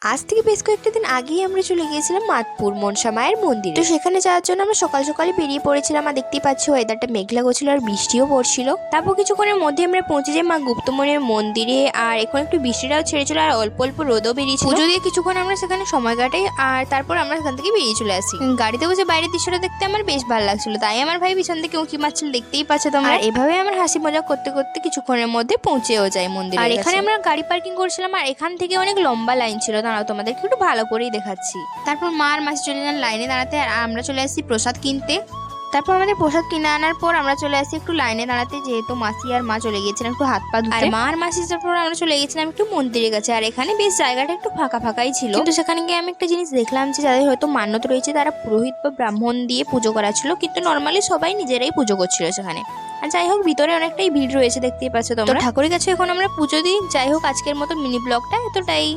আজ থেকে বেশ কয়েকটা দিন আগেই আমরা চলে গিয়েছিলাম মাতপুর মনসা মায়ের মন্দিরে। তো সেখানে যাওয়ার জন্য আমরা সকাল সকালে বেরিয়ে পড়েছিলাম। আর দেখতেই পাচ্ছি ওয়েদারটা মেঘলা করছিল আর বৃষ্টিও পড়ছিল। তারপর কিছুক্ষণের মধ্যে আমরা পৌঁছে যাই মা গুপ্তমনের মন্দিরে। আর এখন একটু বৃষ্টিটাও ছেড়েছিল আর অল্প অল্প রোদও বেরিয়েছিল। পুজো দিয়ে কিছুক্ষণ আমরা সেখানে সময় কাটাই আর তারপর আমরা সেখান থেকে বেরিয়ে চলে আসি। গাড়িতে বসে বাইরের দৃশ্যটা দেখতে আমার বেশ ভালো লাগছিল, তাই আমার ভাই পিছন থেকে উঁকি মারছিল, দেখতেই পাচ্ছ তোমরা। আর এভাবে আমার হাসি মজা করতে করতে কিছুক্ষণের মধ্যে পৌঁছেও যাই মন্দিরে। আর এখানে আমরা গাড়ি পার্কিং করছিলাম আর এখান থেকে অনেক লম্বা লাইন ছিল, দাঁড়াও তোমাদেরকে একটু ভালো করেই দেখাচ্ছি। তারপর মা আর মাসি চলে যান লাইনে দাঁড়াতে আর আমরা চলে আসি প্রসাদ কিনতে। তারপর আমাদের প্রসাদ কিনে আনার পর আমরা চলে আসি একটু লাইনে দাঁড়াতে, যেহেতু মাসি আর মা চলে গিয়েছিলাম একটু হাত পা ধুতে। আর মা আর মাসি তারপর আমরা চলে গেছিলাম একটু মন্দিরের কাছে। আর এখানে বেশ জায়গাটা একটু ফাঁকা ফাঁকাই ছিল, কিন্তু সেখানে গিয়ে আমি একটা জিনিস দেখলাম যে যাদের হয়তো মান্যত রয়েছে তারা পুরোহিত বা ব্রাহ্মণ দিয়ে পুজো করা ছিল, কিন্তু নর্মালি সবাই নিজেরাই পুজো করছিল সেখানে। আর যাই হোক ভিতরে অনেকটাই ভিড় রয়েছে, দেখতেই পাচ্ছ তোমরা। ঠাকুরের কাছে এখন আমরা পুজো দিই। যাই হোক আজকের মতো মিনি ব্লগটা এতটাই।